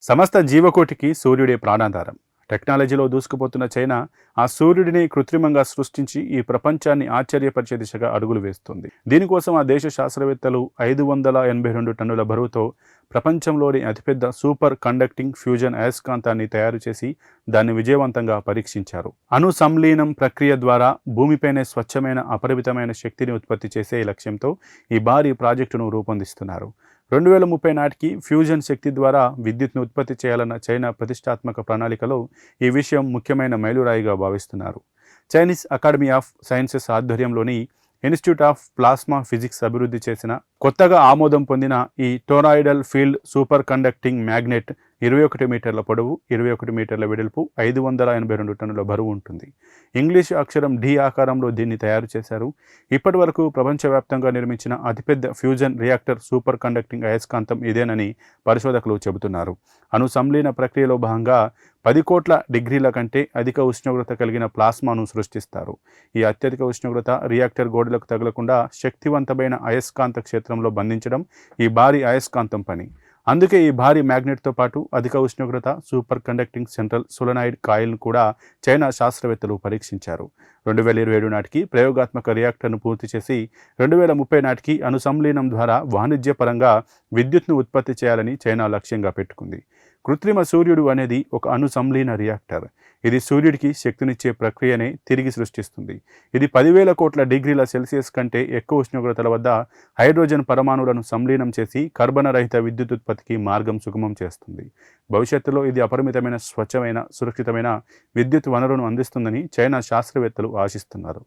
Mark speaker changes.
Speaker 1: సమస్త జీవకోటికి సూర్యుడే ప్రాణాధారం. టెక్నాలజీలో దూసుకుపోతున్న చైనా ఆ సూర్యుడిని కృత్రిమంగా సృష్టించి ఈ ప్రపంచాన్ని ఆశ్చర్యపరిచే దిశగా అడుగులు వేస్తుంది. దీనికోసం ఆ దేశ శాస్త్రవేత్తలు 582 టన్నుల బరువుతో ప్రపంచంలోని అతిపెద్ద సూపర్ కండక్టింగ్ ఫ్యూజన్ అయస్కాంతాన్ని తయారు చేసి దాన్ని విజయవంతంగా పరీక్షించారు. అణు సంలీనం ప్రక్రియ ద్వారా భూమిపైనే స్వచ్ఛమైన అపరిమితమైన శక్తిని ఉత్పత్తి చేసే లక్ష్యంతో ఈ భారీ ప్రాజెక్టును రూపొందిస్తున్నారు. 2030 నాటికి ఫ్యూజన్ శక్తి ద్వారా విద్యుత్ను ఉత్పత్తి చేయాలన్న చైనా ప్రతిష్టాత్మక ప్రణాళికలో ఈ విషయం ముఖ్యమైన మైలురాయిగా భావిస్తున్నారు. చైనీస్ అకాడమీ ఆఫ్ సైన్సెస్ ఆధ్వర్యంలోని ఇన్స్టిట్యూట్ ఆఫ్ ప్లాస్మా ఫిజిక్స్ అభివృద్ధి చేసిన కొత్తగా ఆమోదం పొందిన ఈ టోరాయిడల్ ఫీల్డ్ సూపర్ కండక్టింగ్ మ్యాగ్నెట్ 21 మీటర్ల పొడవు, 21 మీటర్ల వెడల్పు, 582 టన్నుల బరువు ఉంటుంది. ఇంగ్లీష్ అక్షరం డి ఆకారంలో దీన్ని తయారు చేశారు. ఇప్పటి వరకు ప్రపంచవ్యాప్తంగా నిర్మించిన అతిపెద్ద ఫ్యూజన్ రియాక్టర్ సూపర్ కండక్టింగ్ అయస్కాంతం ఇదేనని పరిశోధకులు చెబుతున్నారు. అణు సంలీన ప్రక్రియలో భాగంగా 10 కోట్ల డిగ్రీల కంటే అధిక ఉష్ణోగ్రత కలిగిన ప్లాస్మాను సృష్టిస్తారు. ఈ అత్యధిక ఉష్ణోగ్రత రియాక్టర్ గోడలకు తగలకుండా శక్తివంతమైన అయస్కాంత క్షేత్రంలో బంధించడం ఈ భారీ అయస్కాంతం పని. అందుకే ఈ భారీ మ్యాగ్నెట్తో పాటు అధిక ఉష్ణోగ్రత సూపర్ కండక్టింగ్ సెంట్రల్ సోలనాయిడ్ కాయిల్ను కూడా చైనా శాస్త్రవేత్తలు పరీక్షించారు. 2027 నాటికి ప్రయోగాత్మక రియాక్టర్ను పూర్తి చేసి 2030 నాటికి అణు సంలీనం ద్వారా వాణిజ్యపరంగా విద్యుత్ను ఉత్పత్తి చేయాలని చైనా లక్ష్యంగా పెట్టుకుంది. కృత్రిమ సూర్యుడు అనేది ఒక అణు సంలీన రియాక్టర్. ఇది సూర్యుడికి శక్తినిచ్చే ప్రక్రియనే తిరిగి సృష్టిస్తుంది. ఇది 10,000 కోట్ల డిగ్రీల సెల్సియస్ కంటే ఎక్కువ ఉష్ణోగ్రతల వద్ద హైడ్రోజన్ పరమాణువులను సంలీనం చేసి కర్బన రహిత విద్యుత్ ఉత్పత్తికి మార్గం సుగమం చేస్తుంది. భవిష్యత్తులో ఇది అపరిమితమైన, స్వచ్ఛమైన, సురక్షితమైన విద్యుత్ వనరును అందిస్తుందని చైనా శాస్త్రవేత్తలు ఆశిస్తున్నారు.